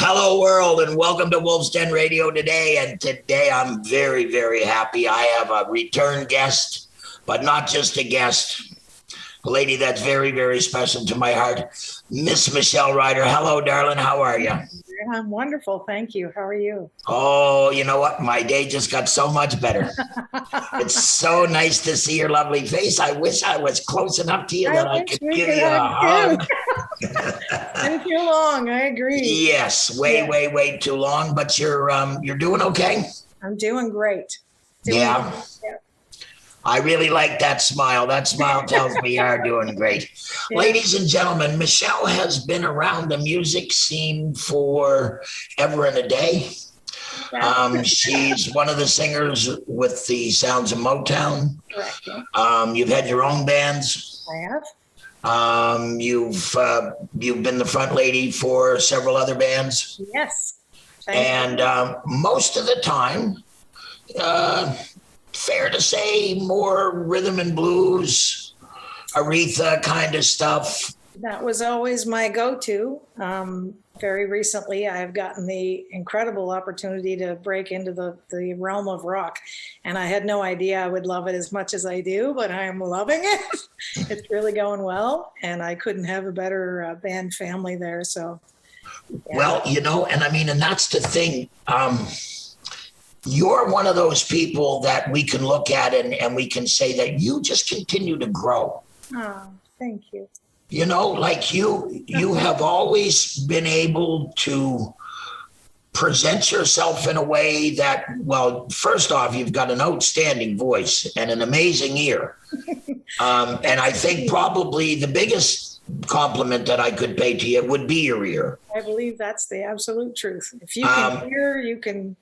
Hello, world, and welcome to Wolf's Den Radio today. And today I'm very, very happy. I have a return guest, but not just a guest, a lady that's very, very special to my heart, Miss Michelle Ryder. Hello, darling. How are you? I'm wonderful. Thank you. How are you? Oh, you know what? My day just got so much better. It's so nice to see your lovely face. I wish I was close enough to you that I could give you a hug. Been too long. I agree. Yes, way too long. But you're doing okay. I'm doing great. Yeah. I really like that smile. That smile tells me you're doing great. Yeah. Ladies and gentlemen, Michelle has been around the music scene for ever and a day. She's one of the singers with the Sounds of Motown. Correct. You've had your own bands. I have. You've been the front lady for several other bands. Yes. And most of the time, fair to say, more rhythm and blues, Aretha kind of stuff. That was always my go-to. Very recently, I've gotten the incredible opportunity to break into the realm of rock. And I had no idea I would love it as much as I do, but I'm loving it. It's really going well. And I couldn't have a better band family there. So, yeah. Well, and that's the thing. You're one of those people that we can look at and we can say that you just continue to grow. Oh, thank you. Like you have always been able to present yourself in a way that, well, first off, you've got an outstanding voice and an amazing ear. And I think probably the biggest compliment that I could pay to you would be your ear. I believe that's the absolute truth. If you can hear, you can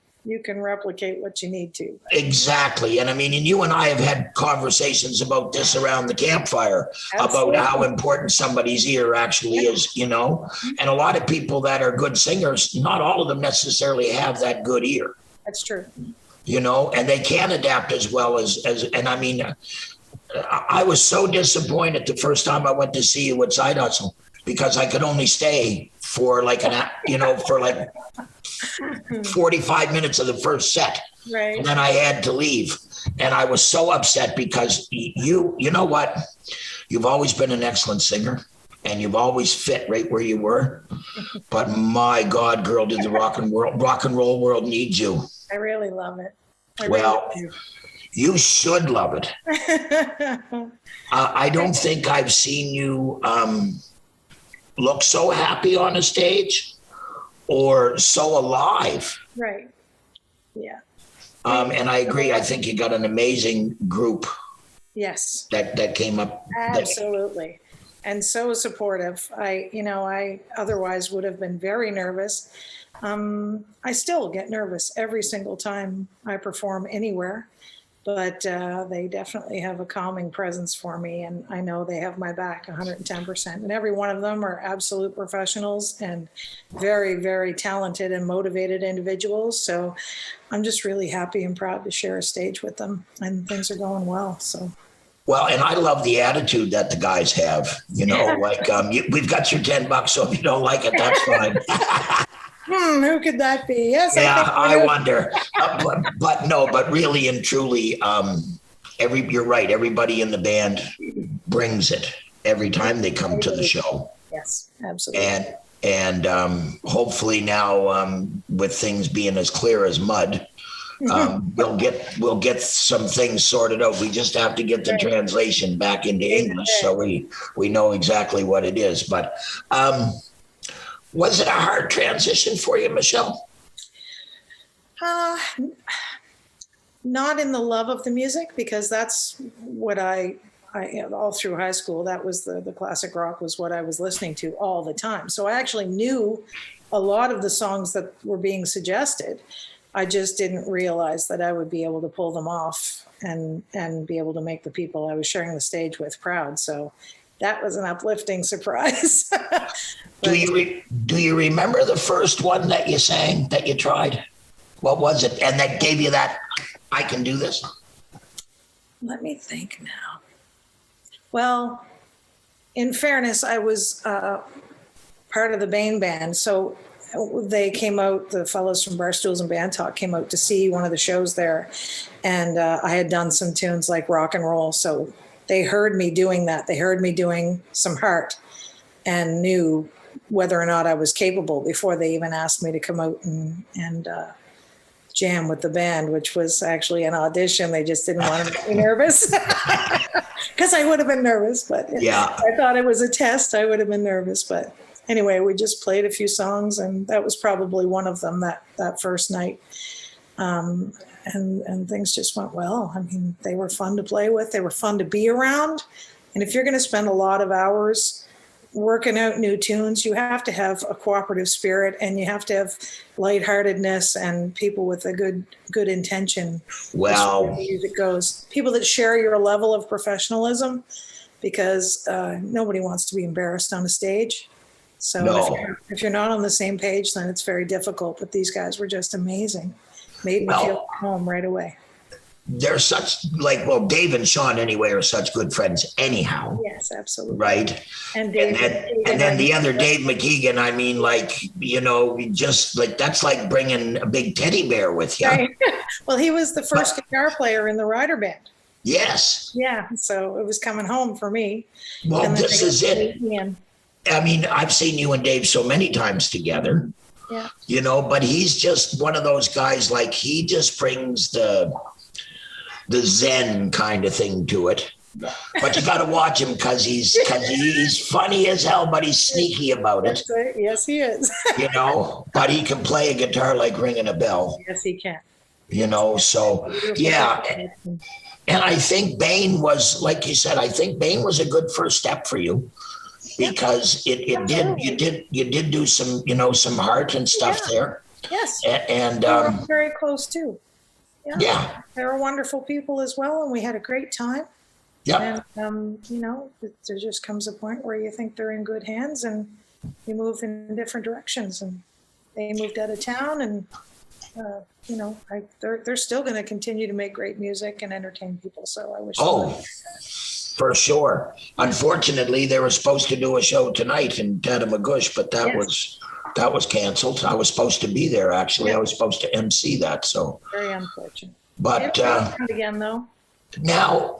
replicate what you need to. Exactly. And you and I have had conversations about this around the campfire. Absolutely. About how important somebody's ear actually is, and a lot of people that are good singers, not all of them necessarily have that good ear. That's true. And they can adapt as well I was so disappointed the first time I went to see you at Side Hustle because I could only stay for 45 minutes of the first set. Right. And then I had to leave. And I was so upset because you know what? You've always been an excellent singer and you've always fit right where you were. But my God, girl, did the rock and roll world need you. I really love it. You should love it. I don't think I've seen you look so happy on a stage or so alive. Right. Yeah. And I agree. I think you got an amazing group. Yes. That came up. Absolutely. And so supportive. I otherwise would have been very nervous. I still get nervous every single time I perform anywhere. But they definitely have a calming presence for me, and I know they have my back 110%. And every one of them are absolute professionals and very, very talented and motivated individuals. So I'm just really happy and proud to share a stage with them, and things are going well. So. Well, and I love the attitude that the guys have. We've got your $10, so if you don't like it, that's fine. Who could that be? Yes. Yeah, I wonder. But really and truly, you're right. Everybody in the band brings it every time they come to the show. Yes, absolutely. And hopefully now, with things being as clear as mud, we'll get some things sorted out. We just have to get the translation back into English so we know exactly what it is. But was it a hard transition for you, Michelle? Not in the love of the music, because that's what I all through high school, that was the classic rock was what I was listening to all the time. So I actually knew a lot of the songs that were being suggested. I just didn't realize that I would be able to pull them off and be able to make the people I was sharing the stage with proud. So that was an uplifting surprise. Do you remember the first one that you sang, that you tried? What was it? And that gave you that, I can do this? Let me think now. Well, in fairness, I was part of the Bain band. So they came out, the fellows from Barstools and Band Talk came out to see one of the shows there. And I had done some tunes like rock and roll. So they heard me doing that. They heard me doing some Heart and knew whether or not I was capable before they even asked me to come out and jam with the band, which was actually an audition. They just didn't want to make me nervous because I would have been nervous. But Yeah. I thought it was a test. I would have been nervous. But anyway, we just played a few songs, and that was probably one of them that first night. And things just went well. I mean, they were fun to play with. They were fun to be around. And if you're going to spend a lot of hours working out new tunes, you have to have a cooperative spirit, and you have to have lightheartedness and people with a good intention. Well, as the music goes, people that share your level of professionalism, because nobody wants to be embarrassed on a stage. So No. if you're not on the same page, then it's very difficult. But these guys were just amazing. Made me feel at home right away. they're such Dave and Sean anyway are such good friends anyhow. Yes, absolutely. Right. And then the other Dave MacKeigan, I mean, just like, that's like bringing a big teddy bear with you. Right. Well, he was the first guitar player in the Ryder band. Yes. Yeah. So it was coming home for me. Well, And then this is it. Ian. I mean, I've seen you and Dave so many times together, Yeah. But he's just one of those guys, like, he just brings the Zen kind of thing to it. But you got to watch him because he's funny as hell, but he's sneaky about it, Yes, he is. but he can play a guitar like ringing a bell, Yes, he can. so yeah. And I think Bain was, like you said, I think Bain was a good first step for you, because you did do some, some Heart and stuff there. Yes. And We were very close too. Yeah. They were wonderful people as well, and we had a great time. Yeah. And, there just comes a point where you think they're in good hands, and you move in different directions. And they moved out of town, and, they're still going to continue to make great music and entertain people. So I wish. For sure. Unfortunately, they were supposed to do a show tonight in Tadamagush, but that was canceled. I was supposed to be there, actually. I was supposed to MC that. So very unfortunate. But again, though. Now,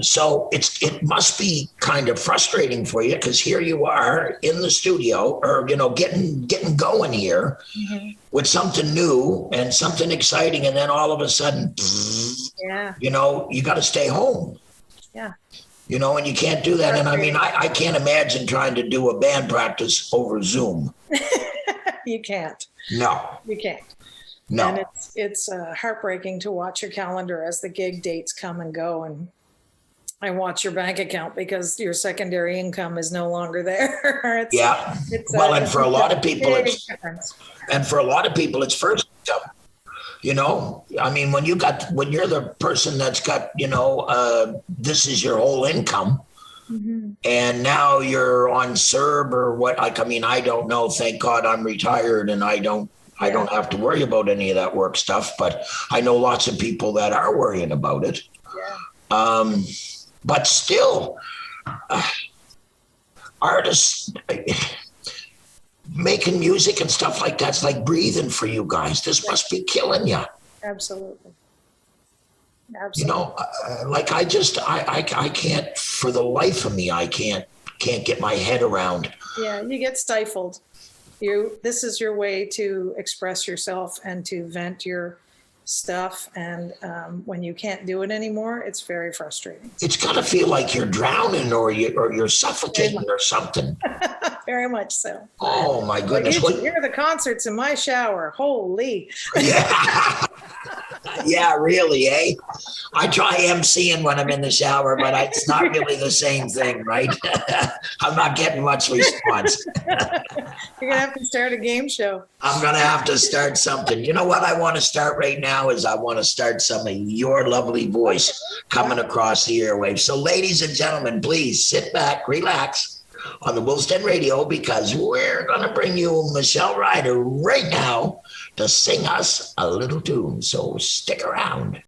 so it must be kind of frustrating for you, because here you are in the studio, or getting going here with something new and something exciting, and then all of a sudden, you got to stay home. Yeah. And you can't do that. And I mean, I can't imagine trying to do a band practice over Zoom. You can't. No. You can't. No. And it's heartbreaking to watch your calendar as the gig dates come and go, and watch your bank account because your secondary income is no longer there. And for a lot of people, it's first income. I mean, when you're the person that's got, this is your whole income, and now you're on CERB or what? I don't know. Thank God I'm retired and I don't have to worry about any of that work stuff. But I know lots of people that are worrying about it. Yeah. But still, artists making music and stuff like that's like breathing for you guys. This must be killing you. Absolutely. I can't, for the life of me, I can't get my head around. Yeah, you get stifled. This is your way to express yourself and to vent your stuff, and when you can't do it anymore, it's very frustrating. It's got to feel like you're drowning or you're suffocating or something. Very much so. Oh my goodness! You hear the concerts in my shower. Holy. Yeah. Yeah, really, eh? I try emceeing when I'm in the shower, but it's not really the same thing, right? I'm not getting much response. You're gonna have to start a game show. I'm gonna have to start something. You know what I want to start right now is I want to start some of your lovely voice coming across the airwaves. So, ladies and gentlemen, please sit back, relax on the Wolf's Den Radio, because we're gonna bring you Michelle Ryder right now to sing us a little tune. So stick around.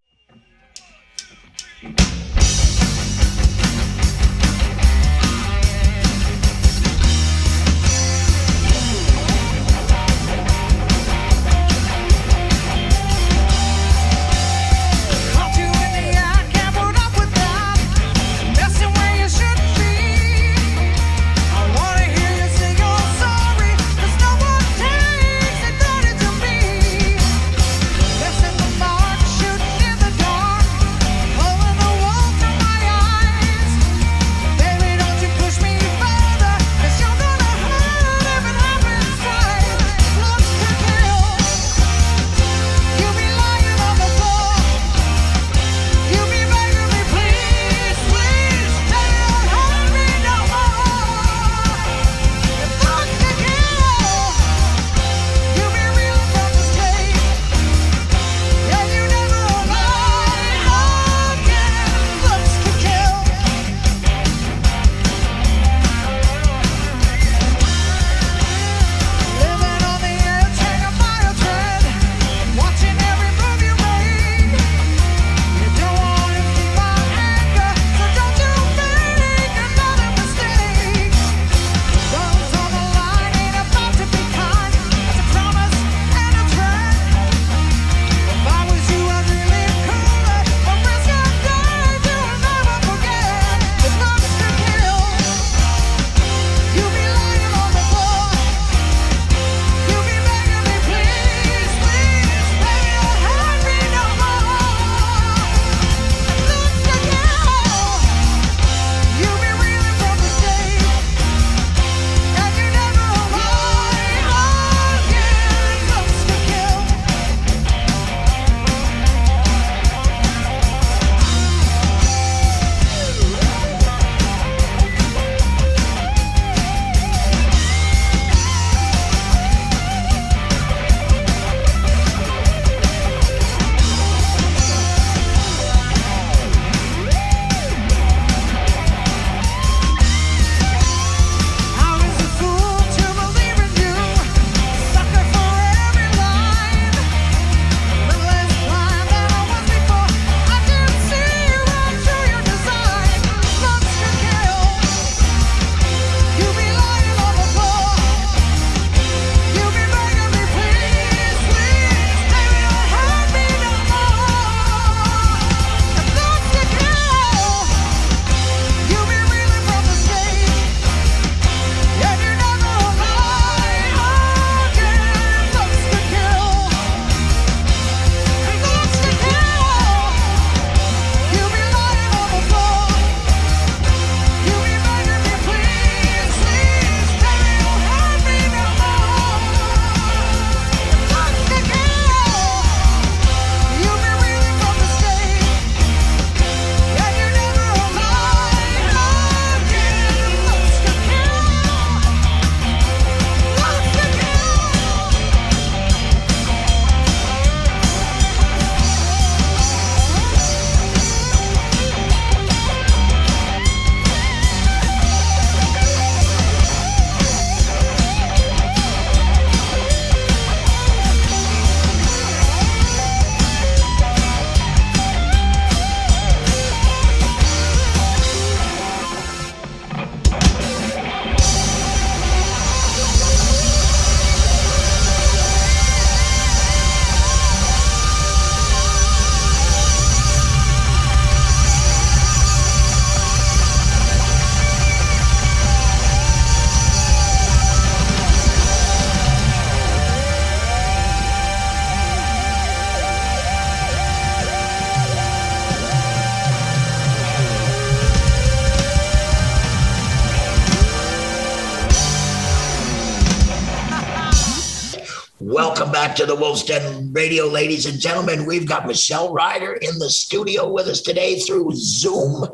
Welcome back to the Wolf's Den Radio, ladies and gentlemen. We've got Michelle Ryder in the studio with us today through Zoom.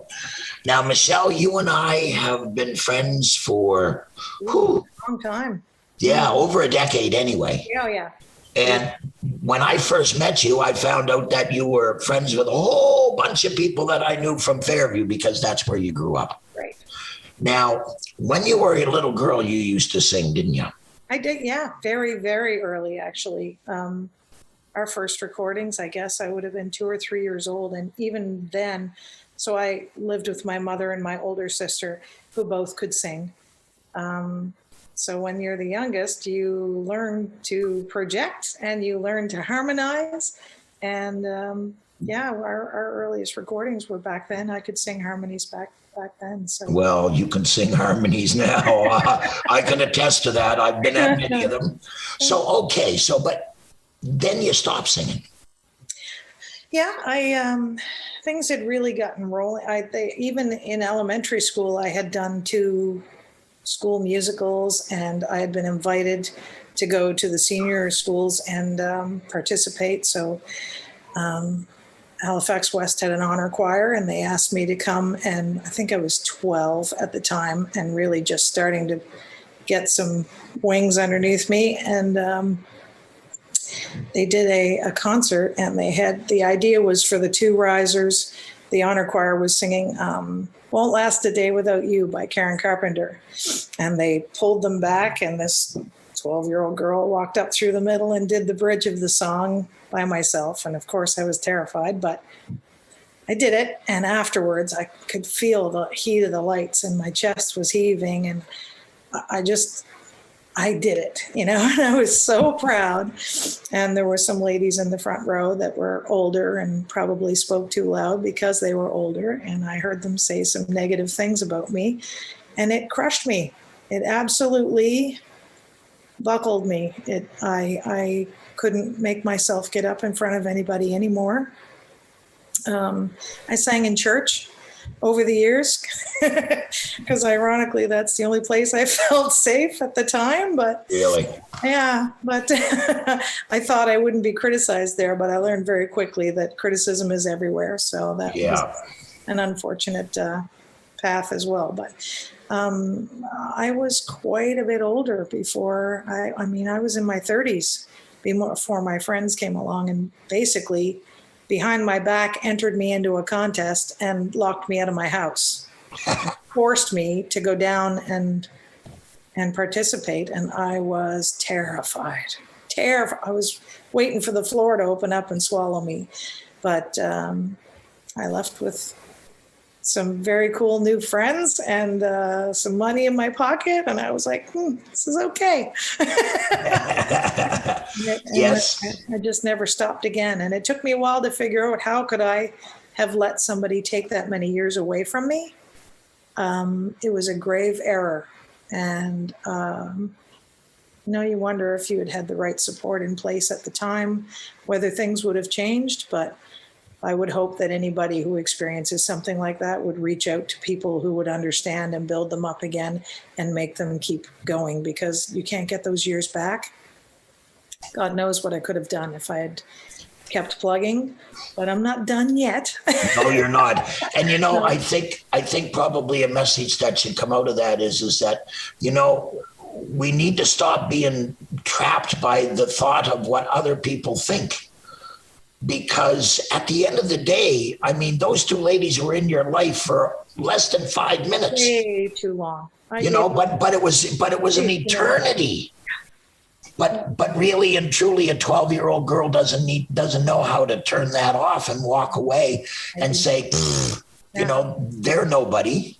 Now, Michelle, you and I have been friends for a long time. Yeah, over a decade anyway. Oh, yeah. And when I first met you, I found out that you were friends with a whole bunch of people that I knew from Fairview because that's where you grew up. Right. Now, when you were a little girl, you used to sing, didn't you? I did, yeah. Very, very early, actually. Our first recordings, I guess I would have been 2 or 3 years old. And even then, so I lived with my mother and my older sister who both could sing. So when you're the youngest, you learn to project and you learn to harmonize. And our earliest recordings were back then. I could sing harmonies back then. So well, you can sing harmonies now. I can attest to that. I've been at many of them. So but then you stopped singing. Yeah, things had really gotten rolling. Even in elementary school, I had done 2 school musicals, and I had been invited to go to the senior schools and participate. So Halifax West had an honor choir, and they asked me to come, and I think I was 12 at the time and really just starting to get some wings underneath me. And they did a concert, and the idea was for the 2 risers. The honor choir was singing Won't Last a Day Without You by Karen Carpenter. And they pulled them back, and this 12-year-old girl walked up through the middle and did the bridge of the song by myself. And of course I was terrified, but I did it. And afterwards I could feel the heat of the lights and my chest was heaving. And I did it, and I was so proud. And there were some ladies in the front row that were older and probably spoke too loud because they were older. And I heard them say some negative things about me, and it crushed me. It absolutely buckled me. I couldn't make myself get up in front of anybody anymore. I sang in church over the years because ironically that's the only place I felt safe at the time. But really, yeah, but I thought I wouldn't be criticized there, but I learned very quickly that criticism is everywhere. So that was an unfortunate path as well. But I was quite a bit older before I was in my 30s before my friends came along and basically behind my back entered me into a contest and locked me out of my house, forced me to go down and participate. And I was terrified. I was waiting for the floor to open up and swallow me. But I left with some very cool new friends and some money in my pocket. And I was like, this is okay. Yes. I just never stopped again. And it took me a while to figure out how could I have let somebody take that many years away from me. It was a grave error. And, you wonder if you had had the right support in place at the time, whether things would have changed. But I would hope that anybody who experiences something like that would reach out to people who would understand and build them up again and make them keep going, because you can't get those years back. God knows what I could have done if I had kept plugging, but I'm not done yet. No, you're not. And I think probably a message that should come out of that is that, we need to stop being trapped by the thought of what other people think. Because at the end of the day, those 2 ladies were in your life for less than 5 minutes. Way too long. But it was an eternity. But really and truly, a 12-year-old girl doesn't know how to turn that off and walk away and say, they're nobody.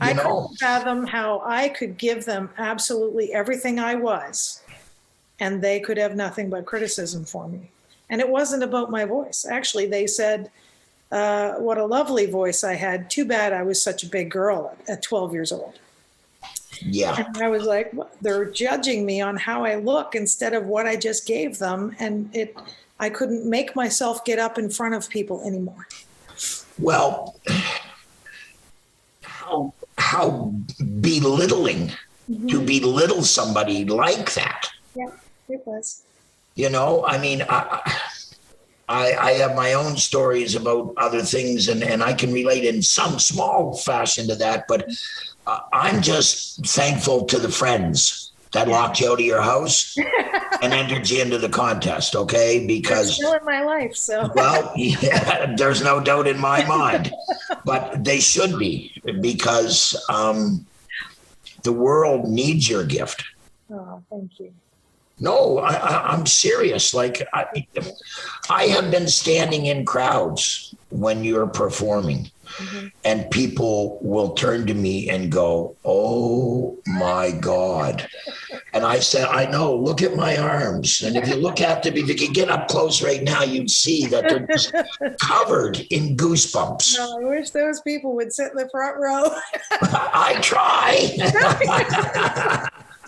I couldn't fathom how I could give them absolutely everything I was, and they could have nothing but criticism for me. And it wasn't about my voice. Actually, they said, what a lovely voice I had. Too bad I was such a big girl at 12 years old. Yeah. And I was like, they're judging me on how I look instead of what I just gave them. And I couldn't make myself get up in front of people anymore. Well, how belittling to belittle somebody like that. Yeah. It was. You know, I mean, I have my own stories about other things, and I can relate in some small fashion to that. But I'm just thankful to the friends that locked you out of your house and entered you into the contest, okay? Because they're still in my life, so. Well, yeah, there's no doubt in my mind, but they should be, because the world needs your gift. Oh, thank you. No, I'm serious. Like, I have been standing in crowds when you're performing, and people will turn to me and go, "Oh my God." And I said, "I know, look at my arms." And if you look at them, if you could get up close right now, you'd see that they're just covered in goosebumps. No, I wish those people would sit in the front row. I try.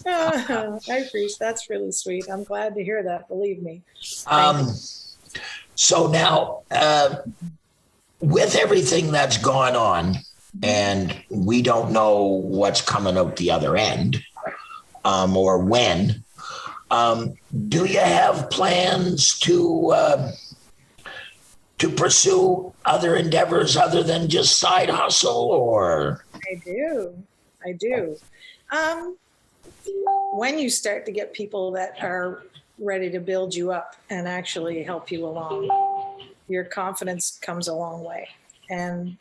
I appreciate that's really sweet. I'm glad to hear that. Believe me. So now, with everything that's gone on, and we don't know what's coming out the other end, or when, do you have plans to pursue other endeavors other than just side hustle, or? I do. When you start to get people that are ready to build you up and actually help you along, your confidence comes a long way. And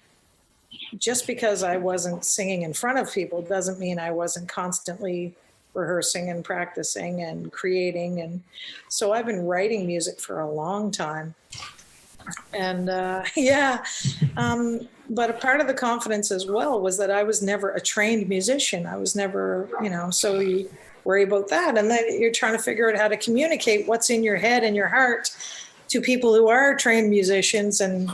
just because I wasn't singing in front of people doesn't mean I wasn't constantly rehearsing and practicing and creating. And so I've been writing music for a long time. And but a part of the confidence as well was that I was never a trained musician. I was never, so you worry about that. And then you're trying to figure out how to communicate what's in your head and your heart to people who are trained musicians and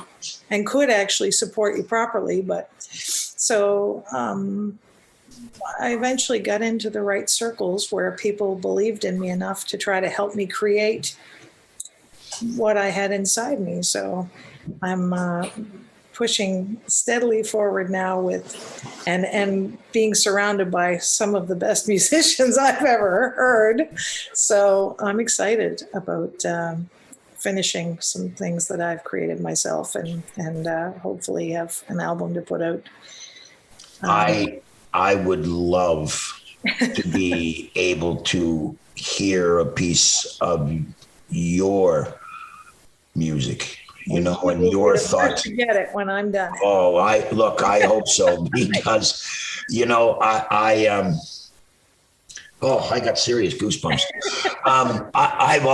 could actually support you properly. But so I eventually got into the right circles where people believed in me enough to try to help me create what I had inside me. So I'm pushing steadily forward now with and being surrounded by some of the best musicians I've ever heard. So I'm excited about finishing some things that I've created myself and hopefully have an album to put out. I would love to be able to hear a piece of your music, and your thoughts. Get it when I'm done. Oh, I hope so, because I got serious goosebumps. I've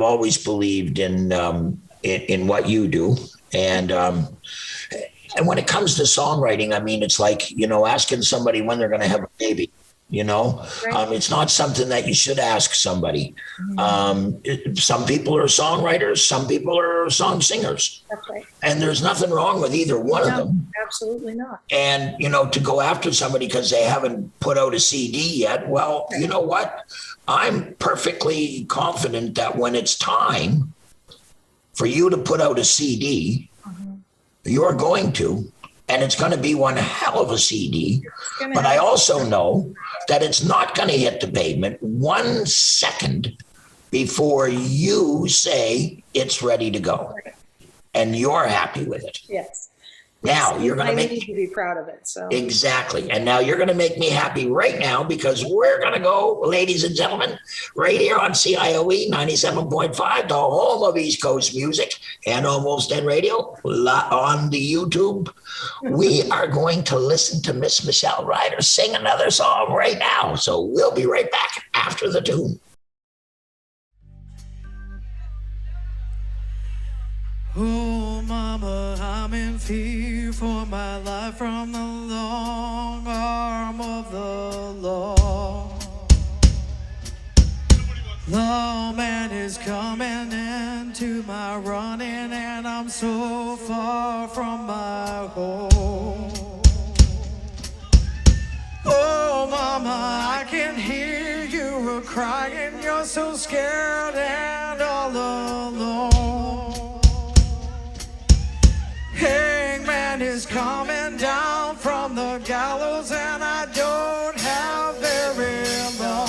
always believed in what you do, and when it comes to songwriting, I mean, it's like asking somebody when they're going to have a baby. Right. It's not something that you should ask somebody. Some people are songwriters, some people are song singers. That's right. And there's nothing wrong with either one of them. Absolutely not. And, to go after somebody because they haven't put out a CD yet, well, you know what? I'm perfectly confident that when it's time for you to put out a CD, you're going to. And it's going to be one hell of a CD. But I also know that it's not going to hit the pavement 1 second before you say it's ready to go. And you're happy with it. Yes. Now you're going to make me to be proud of it. So exactly. And now you're going to make me happy right now, because we're going to go, ladies and gentlemen, right here on CIOE 97.5, the home of East Coast music and Almost End Radio on the YouTube. We are going to listen to Miss Michelle Ryder sing another song right now. So we'll be right back after the tune. Oh, mama, I'm in fear for my life from the long arm of the law. The man is coming into my running, and I'm so far from my home. Oh, mama, I can hear you crying. You're so scared and all alone. Hangman is coming down from the gallows, and I don't have very long.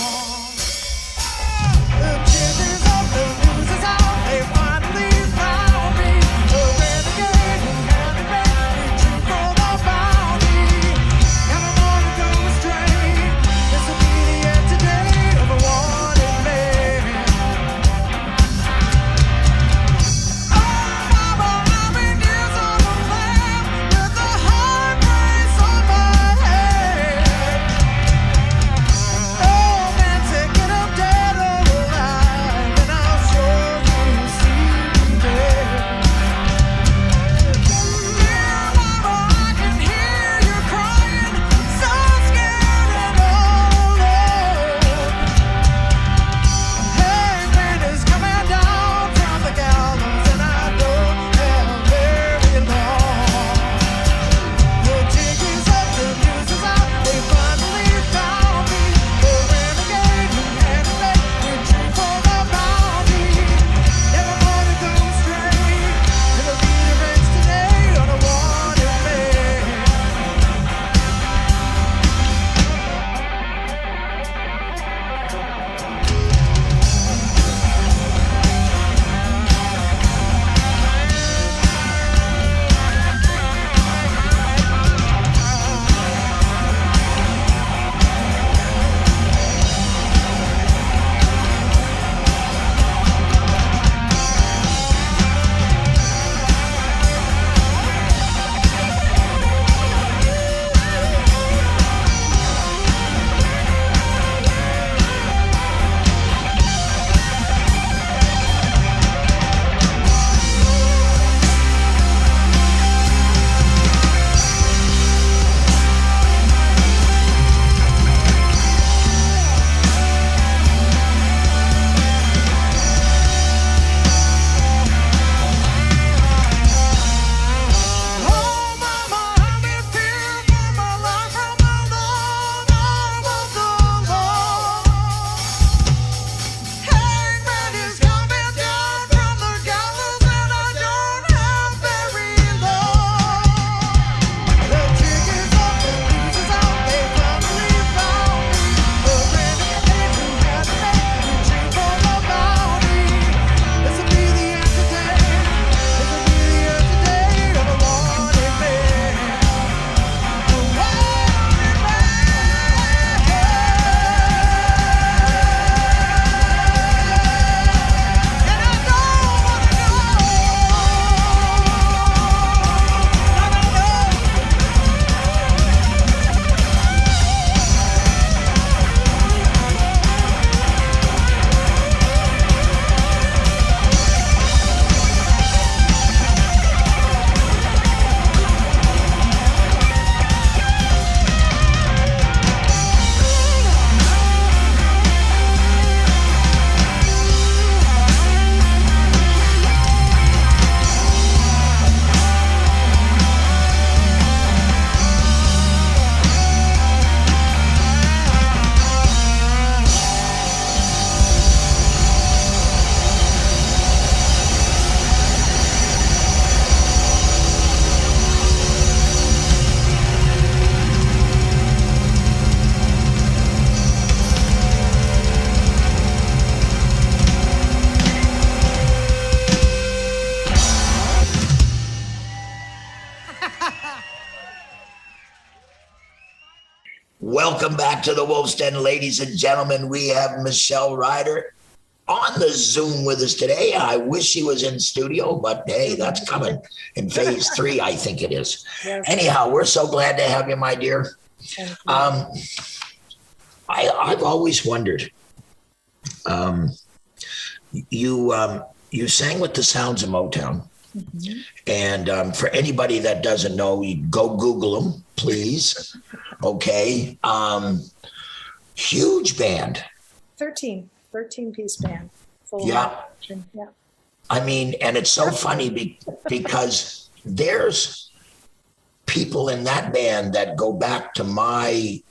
Welcome back to the Wolf's Den, ladies and gentlemen. We have Michelle Ryder on the Zoom with us today. I wish she was in studio, but hey, that's coming in phase 3, I think it is. Yes. Anyhow, we're so glad to have you, my dear. Thank you. I've always wondered. You sang with the Sounds of Motown. Mm-hmm. And for anybody that doesn't know, you go Google them, please. Okay. Huge band. 13-piece band. Full Yeah. Yeah. I mean, and it's so funny because there's people in that band that go back to my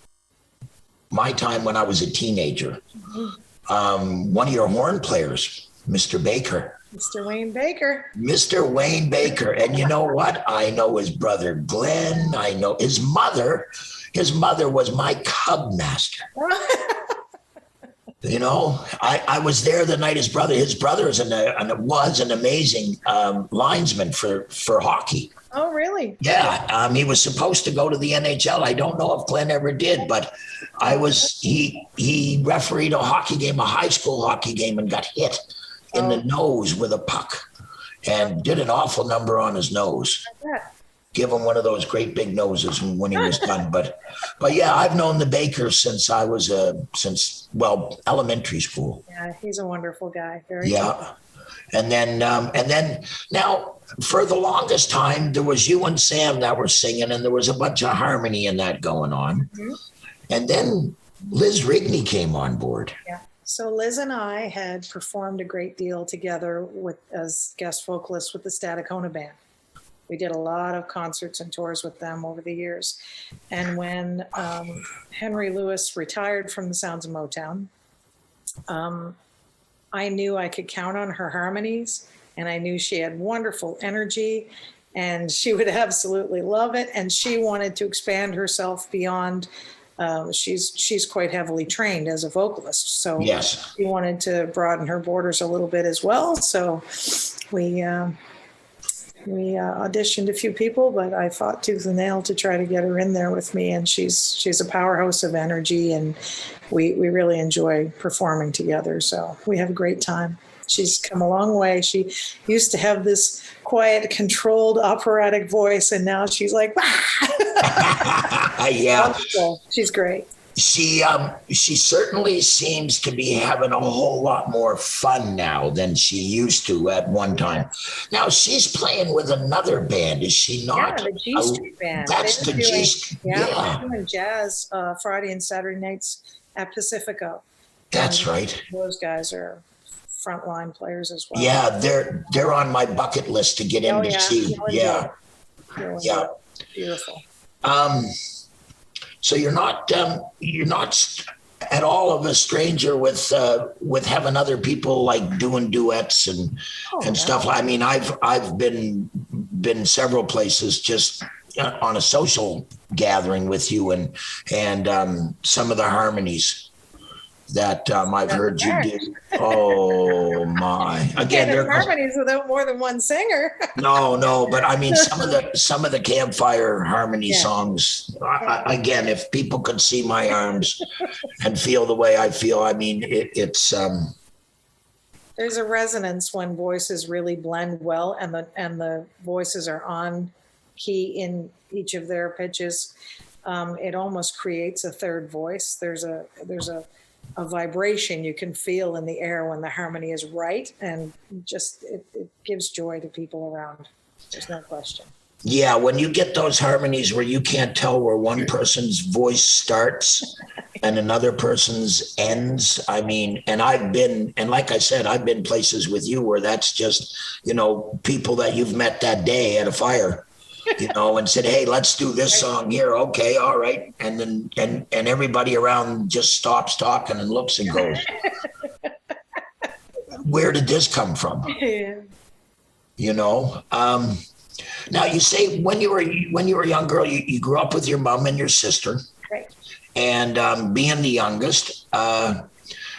time when I was a teenager. Mm-hmm. One of your horn players, Mr. Baker. Mr. Wayne Baker. Mr. Wayne Baker. And you know what? I know his brother Glenn. I know his mother. His mother was my cub master. You know, I was there the night his brother was an amazing linesman for hockey. Oh, really? Yeah. He was supposed to go to the NHL. I don't know if Glenn ever did, but he refereed a high school hockey game, and got hit in the nose with a puck and did an awful number on his nose. Give him one of those great big noses when he was done. But yeah, I've known the Baker since I was elementary school. Yeah, he's a wonderful guy. Very yeah. cool. And then now for the longest time, there was you and Sam that were singing, and there was a bunch of harmony in that going on. Mm-hmm. And then Liz Rigney came on board. Yeah. So Liz and I had performed a great deal together as guest vocalists with the Stadacona Band. We did a lot of concerts and tours with them over the years. And when Henry Lewis retired from the Sounds of Motown, I knew I could count on her harmonies, and I knew she had wonderful energy, and she would absolutely love it. And she wanted to expand herself beyond. She's quite heavily trained as a vocalist, so yes, she wanted to broaden her borders a little bit as well. So we auditioned a few people, but I fought tooth and nail to try to get her in there with me. And she's a powerhouse of energy, and we really enjoy performing together. So we have a great time. She's come a long way. She used to have this quiet, controlled, operatic voice, and now she's like, yeah, she's great. She certainly seems to be having a whole lot more fun now than she used to at one time. Now she's playing with another band, is she not? Yeah, the G Street Band. That's the G Street. Yeah, they're doing jazz Friday and Saturday nights at Pacifico. That's right. Those guys are frontline players as well. Yeah, they're on my bucket list to get in to see. Yeah. Yeah. Beautiful. So you're not at all of a stranger with having other people like doing duets and stuff. I mean, I've been several places just on a social gathering with you and some of the harmonies that I've heard you do. Oh my! Again, there harmonies without more than one singer. No, but I mean some of the campfire harmony songs. Again, if people could see my arms and feel the way I feel, I mean it's. There's a resonance when voices really blend well, and the voices are on key in each of their pitches. It almost creates a third voice. There's a vibration you can feel in the air when the harmony is right, and just it gives joy to people around. There's no question. Yeah, when you get those harmonies where you can't tell where one person's voice starts and another person's ends. I mean, and like I said, I've been places with you where that's just, people that you've met that day at a fire. And said, hey, let's do this song here. Okay, all right. And then and everybody around just stops talking and looks and goes, where did this come from? Now you say when you were a young girl, you grew up with your mom and your sister. Right. And being the youngest,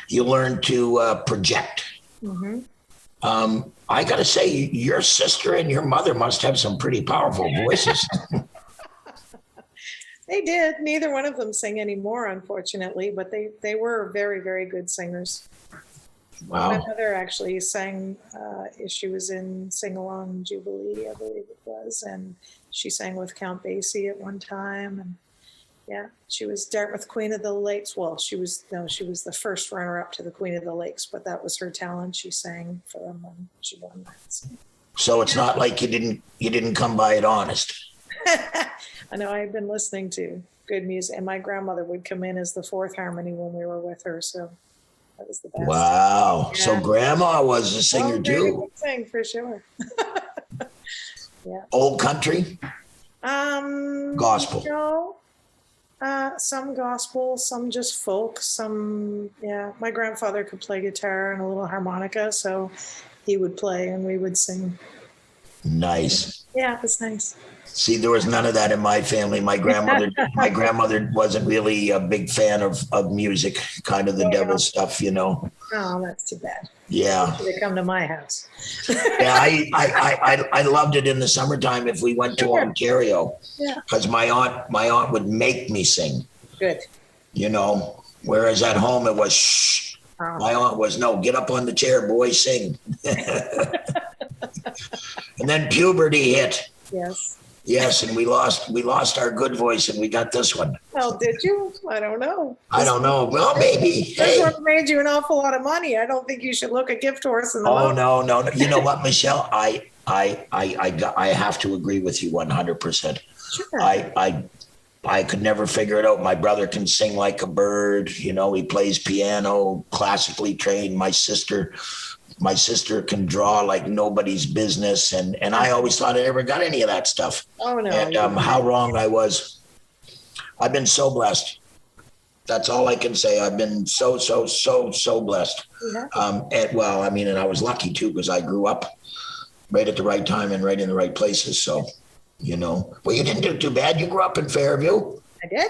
you learned to project. Mm-hmm. I got to say, your sister and your mother must have some pretty powerful voices. They did. Neither one of them sing anymore, unfortunately, but they were very, very good singers. My Wow. mother actually sang, she was in Sing Along Jubilee, I believe it was, and she sang with Count Basie at one time. And yeah, she was Dartmouth Queen of the Lakes. Well, she was the first runner-up to the Queen of the Lakes, but that was her talent. She sang for them and she won that. So it's not like you didn't come by it honest. I know I've been listening to good music, and my grandmother would come in as the fourth harmony when we were with her, so that was the best. Wow. Yeah. So grandma was a singer very too. good sing for sure. Yeah. Old country, gospel. No, some gospel, some just folk, some, yeah. My grandfather could play guitar and a little harmonica, so he would play and we would sing. Nice. Yeah, it was nice. See, there was none of that in my family. My grandmother wasn't really a big fan of music, kind of the devil stuff, you know. Oh, that's too bad. Yeah. They come to my house. Yeah, I loved it in the summertime if we went to Sure. Ontario, Yeah. because my aunt would make me sing, Good. you know, whereas at home it was shh. Oh. My aunt was, no, get up on the chair, boy, sing. And then puberty hit. Yes. Yes, and we lost our good voice and we got this one. Oh, did you? I don't know. I don't know. Well, maybe. This Hey. one made you an awful lot of money. I don't think you should look a gift horse in the Oh, mouth. no. You know what, Michelle? I have to agree with you 100%. Sure. I could never figure it out. My brother can sing like a bird. You know, he plays piano, classically trained. My sister can draw like nobody's business. And I always thought I never got any of that stuff. Oh, no. And how wrong I was. I've been so blessed. That's all I can say. I've been so blessed. Yeah. And I was lucky too, because I grew up right at the right time and right in the right places. So, you know, well, you didn't do too bad. You grew up in Fairview. I did.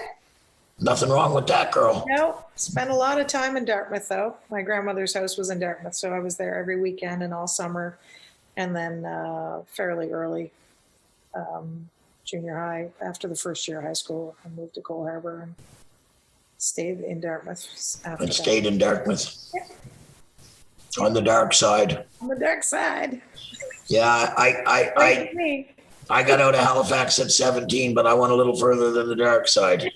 Nothing wrong with that, girl. No, spent a lot of time in Dartmouth, though. My grandmother's house was in Dartmouth, so I was there every weekend and all summer. And then fairly early, junior high, after the first year of high school, I moved to Cole Harbour and stayed in Dartmouth after And that. stayed in Dartmouth. Yeah. On the dark side. On the dark side. Yeah, Like me. I got out of Halifax at 17, but I went a little further than the dark side.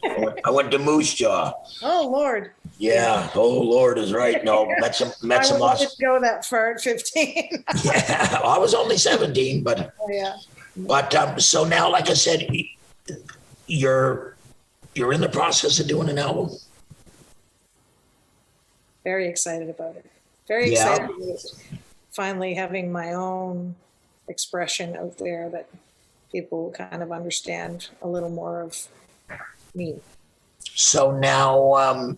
I went to Moose Jaw. Oh, Lord. Yeah. Oh, Lord is right. No, met some I awesome. wouldn't go that far at 15. Yeah, I was only 17, but Oh, yeah. so now, like I said, you're in the process of doing an album. Very excited about it. Very Yeah. excited about it. Finally having my own expression out there that people kind of understand a little more of me. So now,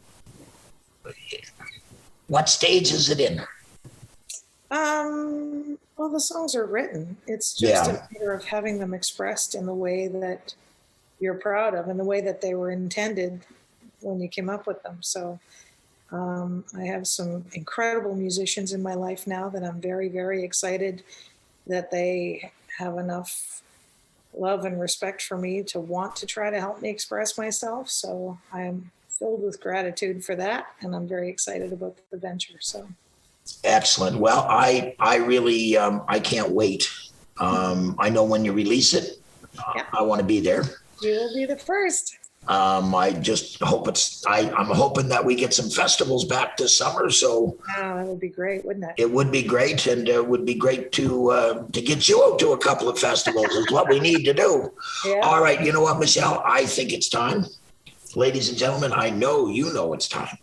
what stage is it in? Well, the songs are written. It's just Yeah. a matter of having them expressed in the way that you're proud of and the way that they were intended when you came up with them. So I have some incredible musicians in my life now that I'm very, very excited that they have enough love and respect for me to want to try to help me express myself. So I'm filled with gratitude for that, and I'm very excited about the venture. So Excellent. Well, I really, I can't wait. I know when you release it, Yeah. I want to be there. you will be the first. I just hope I'm hoping that we get some festivals back this summer. So Oh, that would be great, wouldn't it? it would be great. And it would be great to get you out to a couple of festivals is what we need to do. Yeah. All right. You know what, Michelle? I think it's time. Ladies and gentlemen, I know you know it's time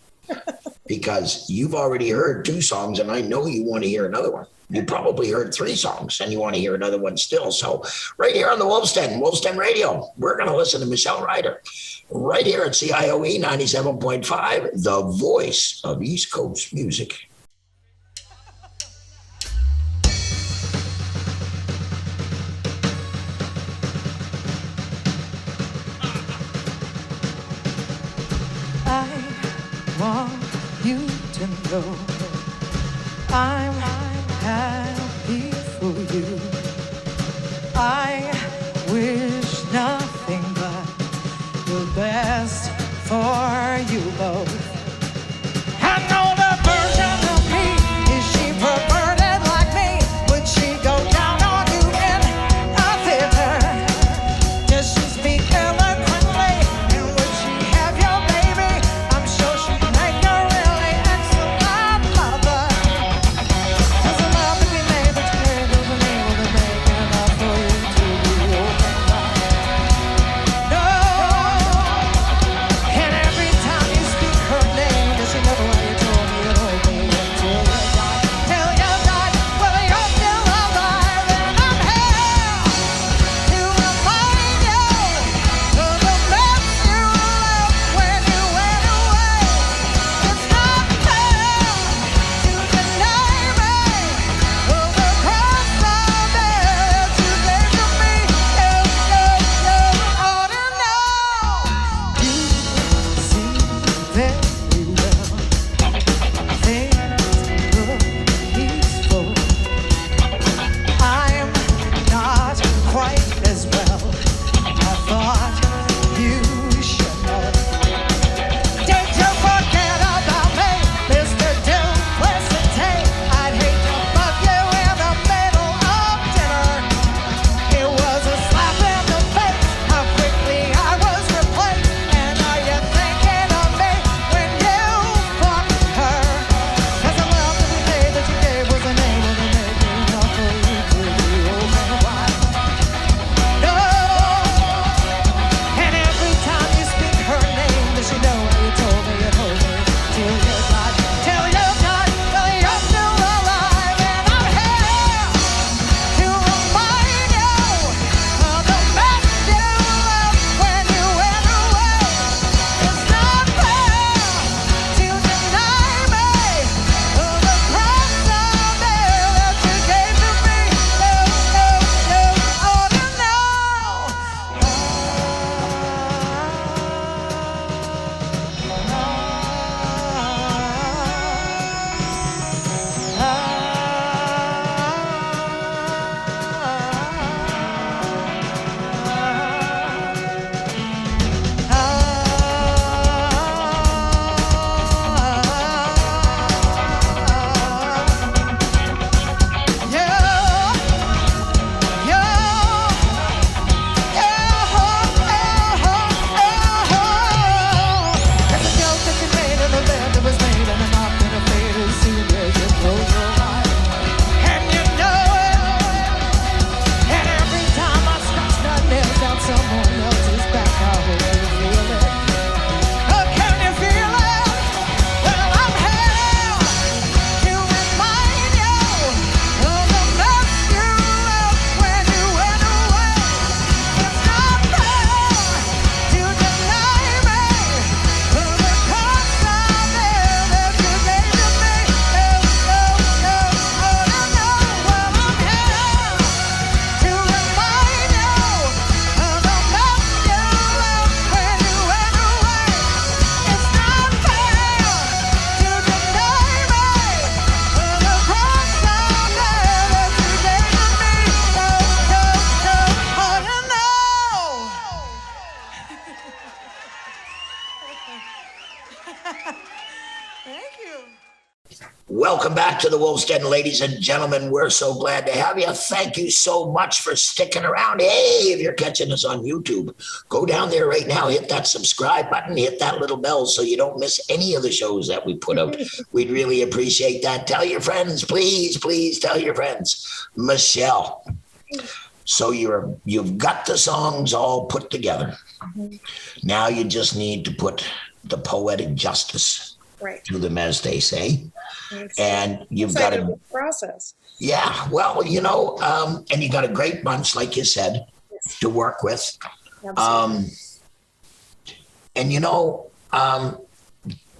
because you've already heard 2 songs and I know you want to hear another one. You probably heard 3 songs and you want to hear another one still. So right here on the Wolf's Den Radio, we're going to listen to Michelle Ryder right here at CIOE 97.5, the voice of East Coast music. I want you to know I'm happy for you. I wish nothing but the Thank you. Welcome back to the Wolf's Den, ladies and gentlemen. We're so glad to have you. Thank you so much for sticking around. Hey, if you're catching us on YouTube, go down there right now, hit that subscribe button, hit that little bell so you don't miss any of the shows that we put out. We'd really appreciate that. Tell your friends, please, please tell your friends. Michelle, so you've got the songs all put together. Now you just need to put the poetic justice to them, as they say. And you've got a process. Yeah, well, and you got a great bunch, like you said, to work with. Absolutely.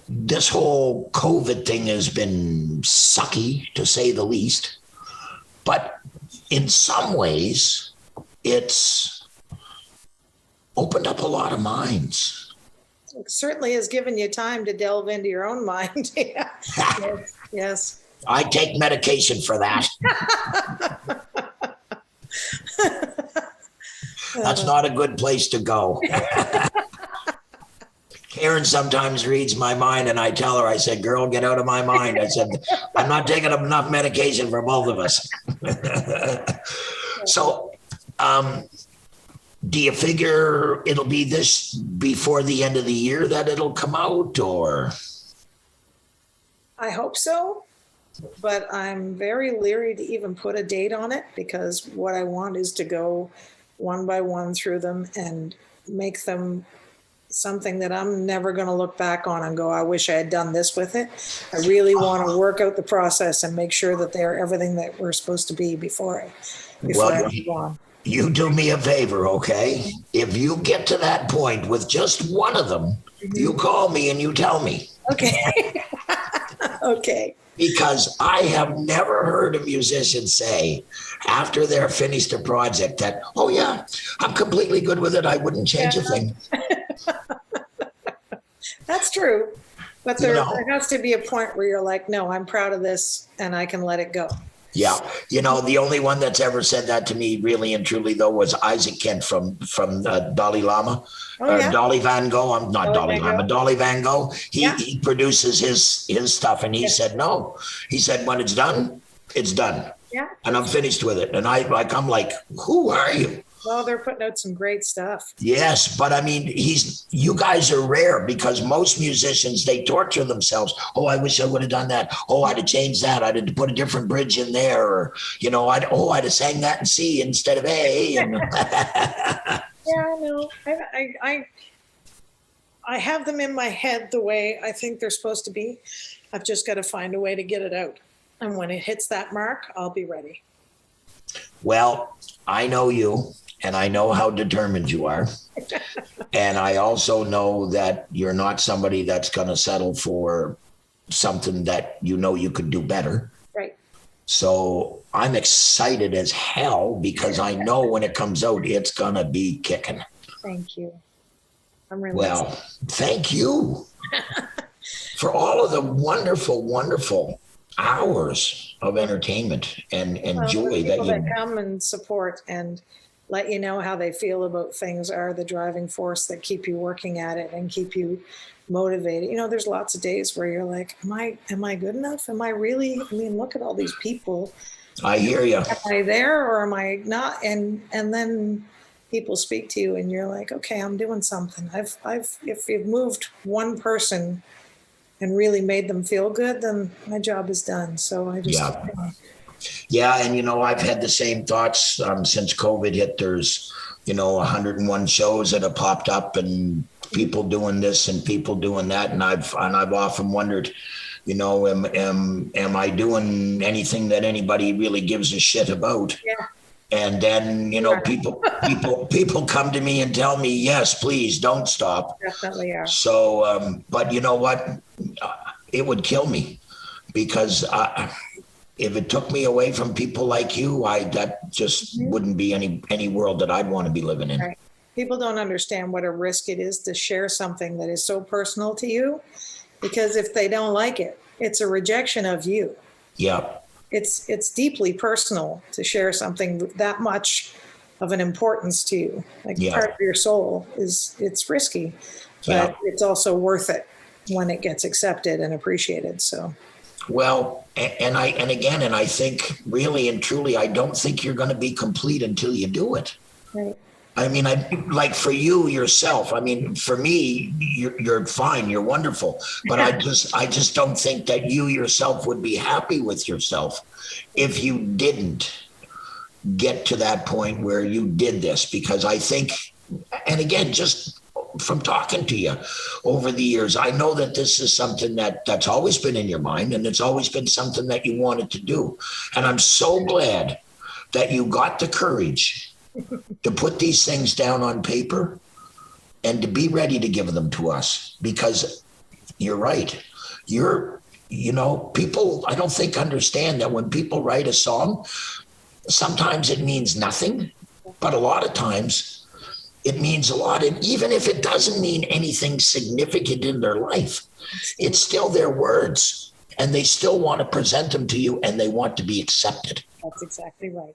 This whole COVID thing has been sucky, to say the least. But in some ways, it's opened up a lot of minds. It certainly has given you time to delve into your own mind. Yeah. Yes. I take medication for that. That's not a good place to go. Karen sometimes reads my mind, and I tell her, I said, girl, get out of my mind. I said, I'm not taking enough medication for both of us. So, do you figure it'll be this before the end of the year that it'll come out, or? I hope so, but I'm very leery to even put a date on it, because what I want is to go one by one through them and make them something that I'm never going to look back on and go, I wish I had done this with it. I really want to work out the process and make sure that they're everything that we're supposed to be before I move on. You do me a favor, okay? If you get to that point with just one of them, you call me and you tell me. Okay. Okay. Because I have never heard a musician say after they're finished a project that, oh yeah, I'm completely good with it. I wouldn't change a thing. That's true. But there has to be a point where you're like, no, I'm proud of this and I can let it go. Yeah. The only one that's ever said that to me really and truly, though, was Isaac Kent from Dalai Lama. Dolly Van Gogh. I'm not Dolly Lama. Dolly Van Gogh. He produces his stuff, and he said no. He said when it's done, it's done. Yeah. And I'm finished with it. And I'm like, who are you? Well, they're putting out some great stuff. Yes, but I mean, you guys are rare, because most musicians, they torture themselves. Oh, I wish I would have done that. Oh, I'd have changed that. I'd have put a different bridge in there. Or, I'd have sang that in C instead of A. And yeah, I know. I have them in my head the way I think they're supposed to be. I've just got to find a way to get it out. And when it hits that mark, I'll be ready. Well, I know you. And I know how determined you are. And I also know that you're not somebody that's going to settle for something that you could do better. Right. So I'm excited as hell, because I know when it comes out, it's going to be kicking. Thank you. I'm really excited. Thank you for all of the wonderful, wonderful hours of entertainment and joy that come and support and let you know how they feel about things are the driving force that keep you working at it and keep you motivated. There's lots of days where you're like, am I good enough? Am I really? I mean, look at all these people. I hear you. Am I there or am I not? And then people speak to you and you're like, okay, I'm doing something. If you've moved one person and really made them feel good, then my job is done. So I just Yeah, and I've had the same thoughts since COVID hit. There's 101 shows that have popped up, and people doing this and people doing that, and I've often wondered, am I doing anything that anybody really gives a shit about? Yeah. And then people come to me and tell me, yes, please don't stop. Definitely are. So, but you know what? It would kill me, because if it took me away from people like you, that just wouldn't be any world that I'd want to be living in. Right. People don't understand what a risk it is to share something that is so personal to you, because if they don't like it, it's a rejection of you. Yeah. It's deeply personal to share something that much of an importance to you. Like part of your soul it's risky, but it's also worth it. when it gets accepted and appreciated. So, Well, and I think really and truly, I don't think you're going to be complete until you do it. right. I mean, like for you yourself. I mean, for me, you're fine, you're wonderful, but I just don't think that you yourself would be happy with yourself if you didn't get to that point where you did this. Because I think, and again, just from talking to you over the years, I know that this is something that's always been in your mind, and it's always been something that you wanted to do. And I'm so glad that you got the courage to put these things down on paper and to be ready to give them to us, because you're right. People, I don't think understand that when people write a song, sometimes it means nothing, but a lot of times it means a lot. And even if it doesn't mean anything significant in their life, it's still their words, and they still want to present them to you, and they want to be accepted. That's exactly right.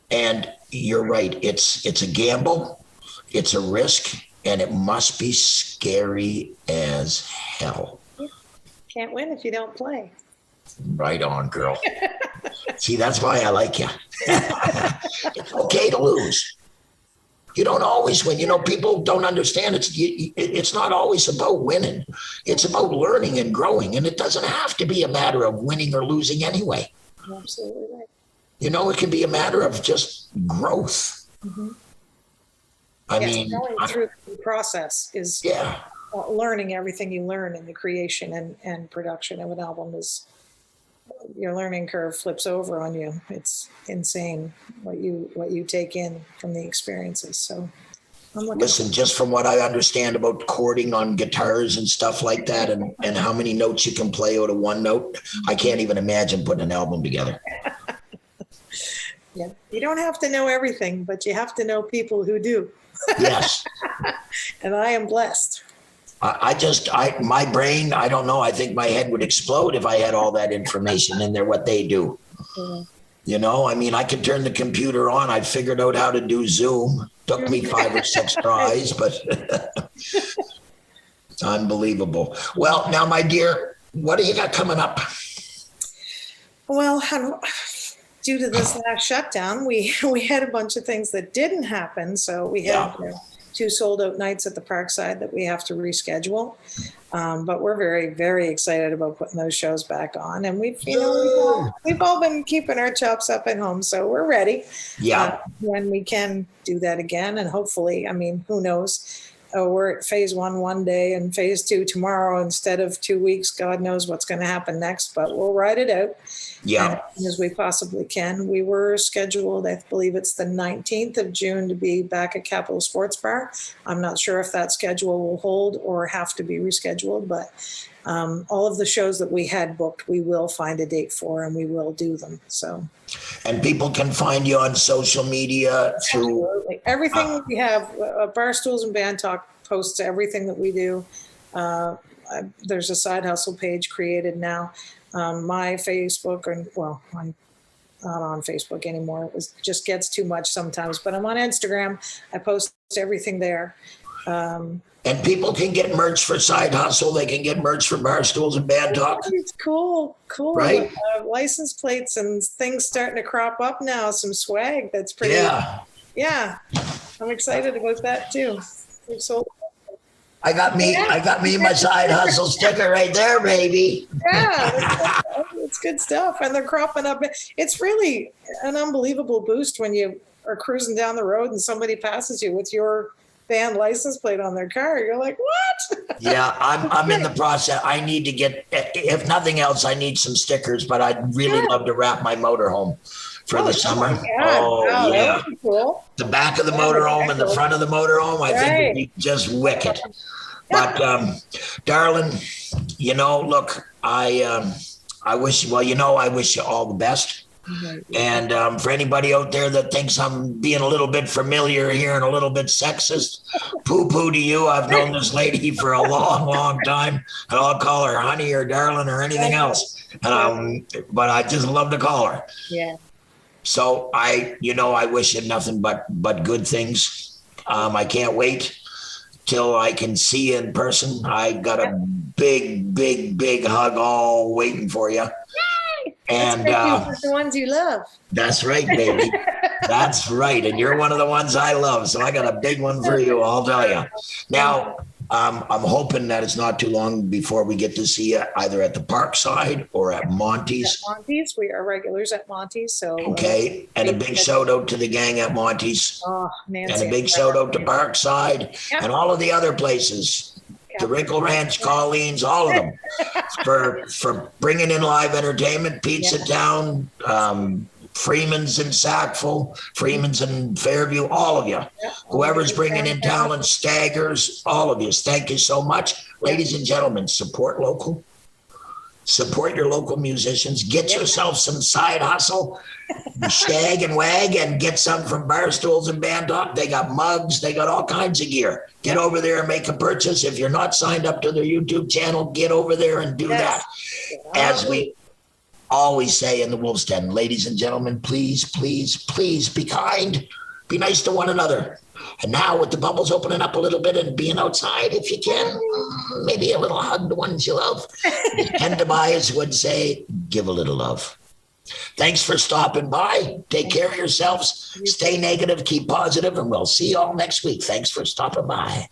And you're right. It's a gamble. It's a risk, and it must be scary as hell. Can't win if you don't play. Right on, girl. See, that's why I like you. It's okay to lose. You don't always win. People don't understand. It's not always about winning. It's about learning and growing. And it doesn't have to be a matter of winning or losing anyway. You're absolutely right. It can be a matter of just growth. Mm-hmm. I Yes, mean, going through the process is yeah. Learning everything you learn in the creation and production of an album is, your learning curve flips over on you. It's insane what you take in from the experiences. So Listen, just from what I understand about chording on guitars and stuff like that, and how many notes you can play out of one note, I can't even imagine putting an album together. Yeah, you don't have to know everything, but you have to know people who do. Yes. And I am blessed. My brain, I don't know. I think my head would explode if I had all that information in there, what they do. Yeah. I could turn the computer on. I figured out how to do Zoom. Took me 5 or 6 tries, but unbelievable. Well, now, my dear, what do you got coming up? Well, due to this last shutdown, we had a bunch of things that didn't happen. So we had 2 sold-out nights at the Parkside that we have to reschedule. But we're very, very excited about putting those shows back on. And we've all been keeping our chops up at home, so we're ready. Yeah. When we can do that again, and hopefully, who knows? We're at phase 1 one day and phase 2 tomorrow instead of 2 weeks. God knows what's going to happen next, but we'll ride it out. Yeah. As we possibly can. We were scheduled, I believe it's the 19th of June, to be back at Capitol Sports Bar. I'm not sure if that schedule will hold or have to be rescheduled, but all of the shows that we had booked, we will find a date for, and we will do them. So. And people can find you on social media through. Absolutely. Everything we have, Barstools and Band Talk posts everything that we do. There's a side hustle page created now. My Facebook, I'm not on Facebook anymore. It just gets too much sometimes, but I'm on Instagram. I post everything there. And people can get merch for Side Hustle. They can get merch for Barstools and Band Talk. It's cool. Right? License plates and things starting to crop up now. Some swag that's pretty. Yeah. I'm excited about that too. I got me my Side Hustle sticker right there, baby. Yeah, it's good stuff. And they're cropping up. It's really an unbelievable boost when you are cruising down the road and somebody passes you with your band license plate on their car. You're like, what? Yeah, I'm in the process. I need to get, if nothing else, I need some stickers, but I'd really love to wrap my motorhome for the summer. Wow, yeah. That would be cool. The back of the motorhome and the front of the motorhome, I think would be just wicked. But darling, look, I wish you all the best. And for anybody out there that thinks I'm being a little bit familiar here and a little bit sexist, poo-poo to you. I've known this lady for a long, long time, and I'll call her honey or darling or anything else. But I just love to call her. Yeah. So I wish you nothing but good things. I can't wait till I can see you in person. I got a big hug all waiting for you. And the ones you love. that's right, baby. That's right. And you're one of the ones I love. So I got a big one for you, I'll tell you. Now, I'm hoping that it's not too long before we get to see you either at the Parkside or at Montes. At Montes, we are regulars at Montes. So Okay. And a big shout out to the gang at Montes. Oh, Nancy. And a big shout out to Parkside and all of the other places. The Wrinkle Ranch, Colleen's, all of them, for bringing in live entertainment. Pizza Town, Freeman's in Sackville, Freeman's in Fairview, all of you. Whoever's bringing in talent, Staggers, all of you. Thank you so much. Ladies and gentlemen, support local. Support your local musicians. Get yourself some side hustle. Shag and wag and get some from Barstools and Band Talk. They got mugs. They got all kinds of gear. Get over there and make a purchase. If you're not signed up to their YouTube channel, get over there and do that. As we always say in the Wolf's Den, ladies and gentlemen, please, please, please be kind. Be nice to one another. And now with the bubbles opening up a little bit and being outside, if you can, maybe a little hug to ones you love. Ken Tobias would say, give a little love. Thanks for stopping by. Take care of yourselves. Stay negative, keep positive, and we'll see you all next week. Thanks for stopping by.